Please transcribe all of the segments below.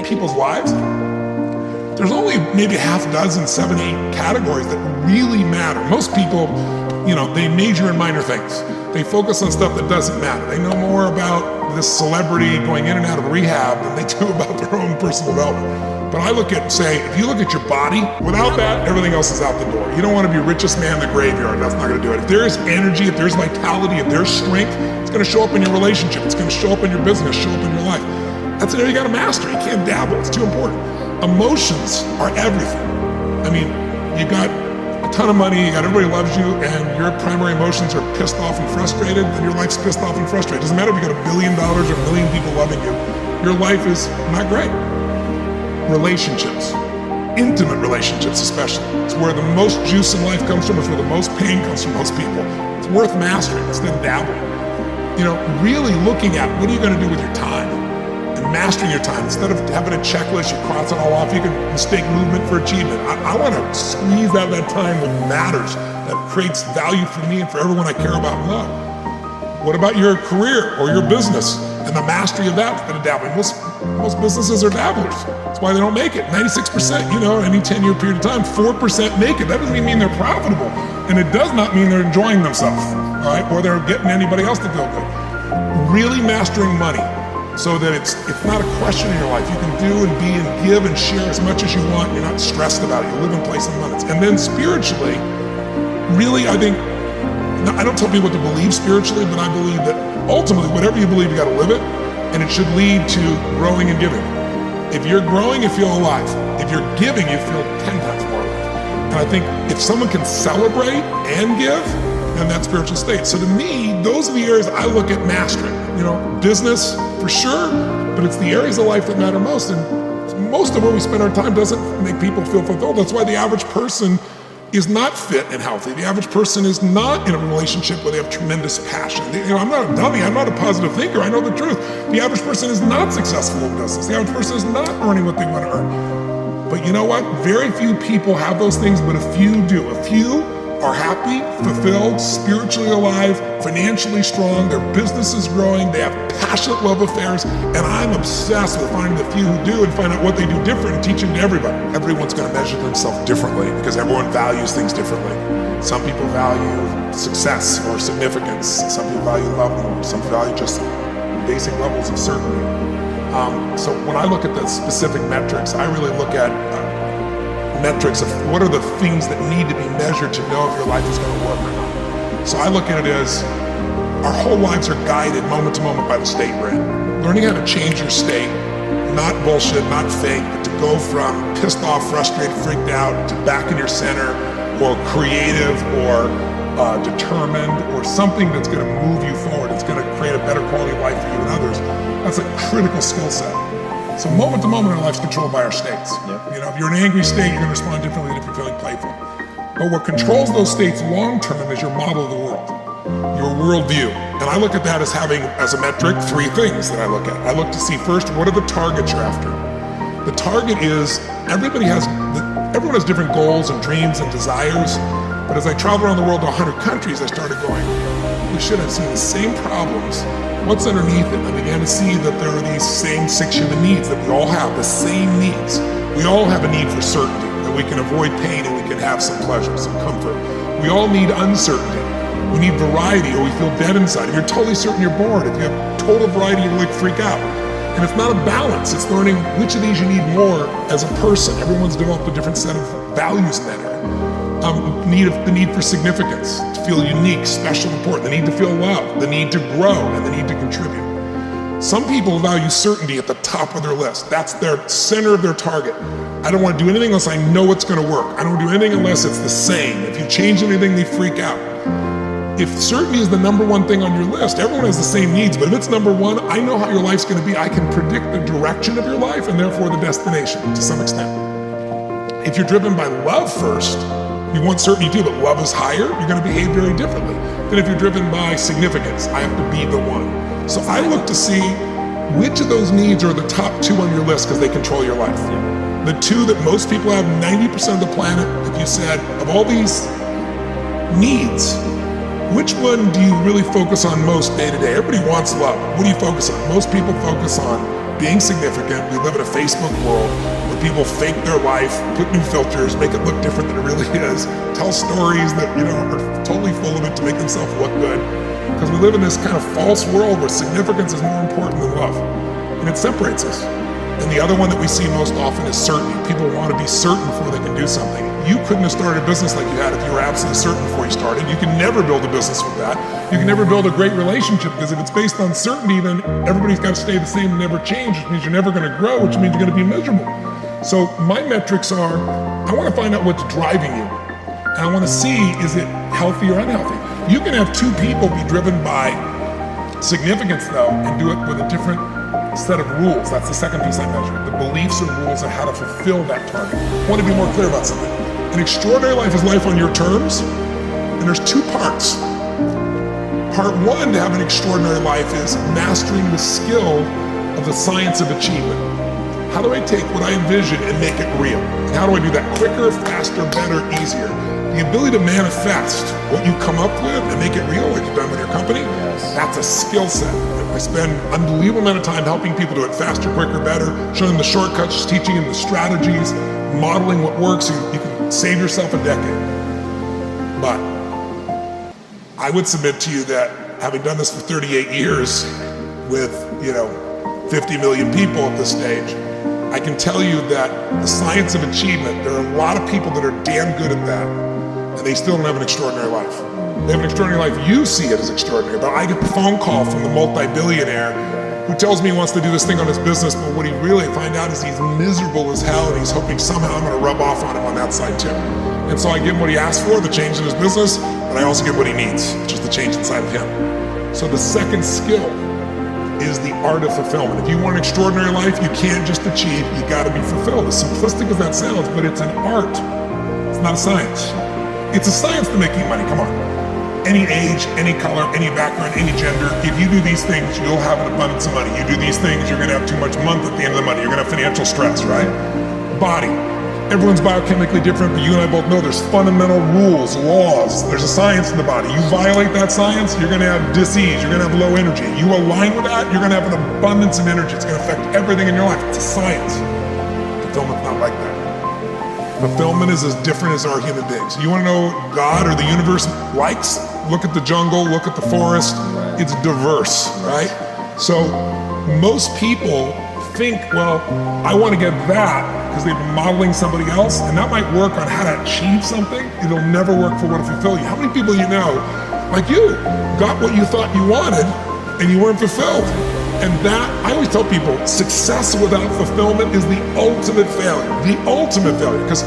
people's lives, there's only maybe half dozen, 7, 8 categories that really matter. Most people, they major in minor things. They focus on stuff that doesn't matter. They know more about this celebrity going in and out of rehab than they do about their own personal development. But I look at and say, if you look at your body, without that, everything else is out the door. You don't want to be richest man in the graveyard. That's not going to do it. If there's energy, if there's vitality, if there's strength, it's going to show up in your relationship. It's going to show up in your business, show up in your life. That's an area you got to master. You can't dabble. It's too important. Emotions are everything. I mean, you got a ton of money, everybody loves you, and your primary emotions are pissed off and frustrated, then your life's pissed off and frustrated. It doesn't matter if you got $1 billion or a million people loving you. Your life is not great. Relationships, intimate relationships especially. It's where the most juice in life comes from. It's where the most pain comes from most people. It's worth mastering instead of dabbling. Really looking at what are you going to do with your time and mastering your time. Instead of having a checklist, you cross it all off, you can mistake movement for achievement. I want to squeeze out that time that matters, that creates value for me and for everyone I care about and love. What about your career or your business and the mastery of that instead of dabbling? Most businesses are dabblers. That's why they don't make it. 96%, any 10-year period of time, 4% make it. That doesn't even mean they're profitable. And it does not mean they're enjoying themselves, all right? Or they're getting anybody else to feel good. Really mastering money so that it's not a question in your life. You can do and be and give and share as much as you want. You're not stressed about it. You live in place of abundance. And then spiritually, really, I think, I don't tell people what to believe spiritually, but I believe that ultimately, whatever you believe, you got to live it, and it should lead to growing and giving. If you're growing, you feel alive. If you're giving, you feel 10 times more alive. And I think if someone can celebrate and give, then that's spiritual state. So to me, those are the areas I look at mastering. Business for sure, but it's the areas of life that matter most. And most of where we spend our time doesn't make people feel fulfilled. That's why the average person is not fit and healthy. The average person is not in a relationship where they have tremendous passion. I'm not a dummy, I'm not a positive thinker, I know the truth. The average person is not successful in business. The average person is not earning what they want to earn. But you know what? Very few people have those things, but a few do. A few are happy, fulfilled, spiritually alive, financially strong, their business is growing, they have passionate love affairs, and I'm obsessed with finding the few who do and find out what they do different and teach them to everybody. Everyone's going to measure themselves differently because everyone values things differently. Some people value success or significance. Some people value love more. Some value just basic levels of certainty. So when I look at the specific metrics, I really look at metrics of what are the things that need to be measured to know if your life is going to work or not. So I look at it as our whole lives are guided moment to moment by the state we're in. Learning how to change your state, not bullshit, not fake, but to go from pissed off, frustrated, freaked out to back in your center, or creative, or determined, or something that's going to move you forward. It's going to create a better quality of life for you and others. That's a critical skill set. So moment to moment, our life's controlled by our states. Yep. If you're in an angry state, you're going to respond differently than if you're feeling playful. But what controls those states long term is your model of the world, your worldview. And I look at that as having, as a metric, 3 things that I look at. I look to see first, what are the targets you're after? The target is, everyone has different goals and dreams and desires. But as I travel around the world to 100 countries, I started going, we should have seen the same problems. What's underneath it? I began to see that there are these same 6 human needs that we all have, the same needs. We all have a need for certainty, that we can avoid pain and we can have some pleasure, some comfort. We all need uncertainty. We need variety, or we feel dead inside. If you're totally certain, you're bored. If you have total variety, you freak out. And it's not a balance. It's learning which of these you need more as a person. Everyone's developed a different set of values in that area. The need for significance, to feel unique, special, important, the need to feel loved, the need to grow, and the need to contribute. Some people value certainty at the top of their list. That's their center of their target. I don't want to do anything unless I know it's going to work. I don't do anything unless it's the same. If you change anything, they freak out. If certainty is the #1 thing on your list, everyone has the same needs, but if it's #1, I know how your life's going to be. I can predict the direction of your life and therefore the destination to some extent. If you're driven by love first, you want certainty too, but love is higher, you're going to behave very differently than if you're driven by significance. I have to be the one. So I look to see which of those needs are the top 2 on your list because they control your life. The 2 that most people have, 90% of the planet, if you said, of all these needs, which one do you really focus on most day to day? Everybody wants love. What do you focus on? Most people focus on being significant. We live in a Facebook world where people fake their life, put new filters, make it look different than it really is, tell stories that, are totally full of it to make themselves look good. Because we live in this kind of false world where significance is more important than love. And it separates us. And the other one that we see most often is certainty. People want to be certain before they can do something. You couldn't have started a business like you had if you were absolutely certain before you started. You can never build a business with that. You can never build a great relationship, because if it's based on certainty, then everybody's got to stay the same and never change, which means you're never going to grow, which means you're going to be miserable. So my metrics are, I want to find out what's driving you. And I want to see, is it healthy or unhealthy? You can have two people be driven by significance, though, and do it with a different set of rules. That's the second piece I measure, the beliefs and rules of how to fulfill that target. I want to be more clear about something. An extraordinary life is life on your terms, and there's two parts. Part one to have an extraordinary life is mastering the skill of the science of achievement. How do I take what I envision and make it real? And how do I do that quicker, faster, better, easier? The ability to manifest what you come up with and make it real, like you've done with your company, that's a skill set. I spend an unbelievable amount of time helping people do it faster, quicker, better, showing them the shortcuts, teaching them the strategies, modeling what works, so you can save yourself a decade. But I would submit to you that having done this for 38 years with, 50 million people at this stage, I can tell you that the science of achievement, there are a lot of people that are damn good at that, and they still don't have an extraordinary life. They have an extraordinary life. You see it as extraordinary, but I get the phone call from the multi-billionaire who tells me he wants to do this thing on his business, but what he really find out is he's miserable as hell, and he's hoping somehow I'm gonna rub off on him on that side too. And so I give him what he asked for, the change in his business, but I also give him what he needs, which is the change inside of him. So the second skill is the art of fulfillment. If you want an extraordinary life, you can't just achieve, you gotta be fulfilled. As simplistic as that sounds, but it's an art. It's not a science. It's a science to making money, come on. Any age, any color, any background, any gender, if you do these things, you'll have an abundance of money. You do these things, you're gonna have too much month at the end of the month. You're gonna have financial stress, right? Body. Everyone's biochemically different, but you and I both know there's fundamental rules, laws. There's a science in the body. You violate that science, you're gonna have disease, you're gonna have low energy. You align with that, you're gonna have an abundance of energy. It's gonna affect everything in your life. It's a science. Fulfillment's not like that. Fulfillment is as different as our human beings. You wanna know what God or the universe likes? Look at the jungle, look at the forest. It's diverse, right? So most people think, well, I want to get that because they've been modeling somebody else, and that might work on how to achieve something. It'll never work for what to fulfill you. How many people you know, like you, got what you thought you wanted and you weren't fulfilled? And that, I always tell people, success without fulfillment is the ultimate failure. The ultimate failure. Because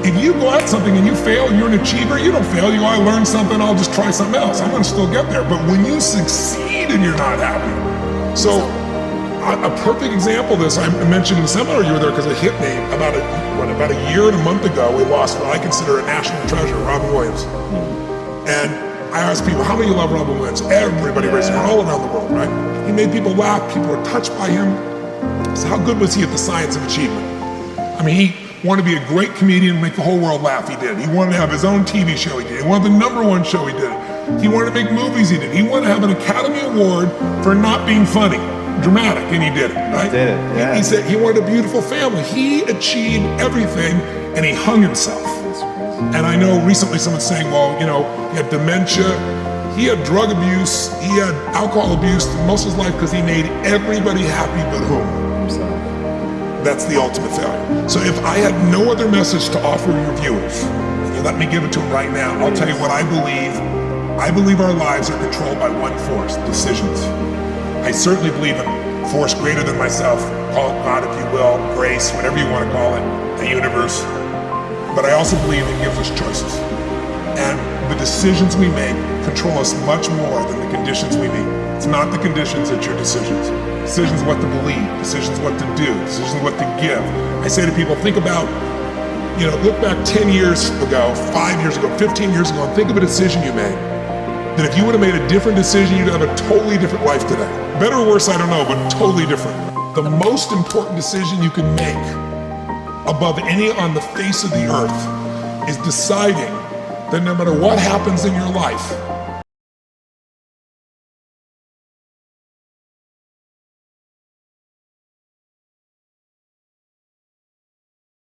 if you go at something and you fail, you're an achiever, you don't fail, you I learned something, I'll just try something else. I'm gonna still get there. But when you succeed and you're not happy. So a perfect example of this, I mentioned in the seminar you were there because it hit me about a year and a month ago, we lost what I consider a national treasure, Robin Williams. And I asked people, how many love Robin Williams? Everybody raised their hand all around the world, right? He made people laugh, people were touched by him. So how good was he at the science of achievement? I mean, he wanted to be a great comedian and make the whole world laugh, he did. He wanted to have his own TV show, he did. He wanted the #1 show, he did. He wanted to make movies, he did. He wanted to have an Academy Award for not being funny, dramatic, and he did it, right? He did it, yeah. He said he wanted a beautiful family. He achieved everything, and he hung himself. And I know recently someone's saying, well, he had dementia, he had drug abuse, he had alcohol abuse most of his life because he made everybody happy but whom? Himself. That's the ultimate failure. So if I had no other message to offer your viewers, and you let me give it to them right now, I'll tell you what I believe. I believe our lives are controlled by one force, decisions. I certainly believe in a force greater than myself, call it God if you will, grace, whatever you want to call it, the universe. But I also believe it gives us choices. And the decisions we make control us much more than the conditions we meet. It's not the conditions, it's your decisions. Decisions what to believe, decisions what to do, decisions what to give. I say to people, think about, look back 10 years ago, 5 years ago, 15 years ago, and think of a decision you made. That if you would have made a different decision, you'd have a totally different life today. Better or worse, I don't know, but totally different. The most important decision you can make above any on the face of the earth is deciding that no matter what happens in your life,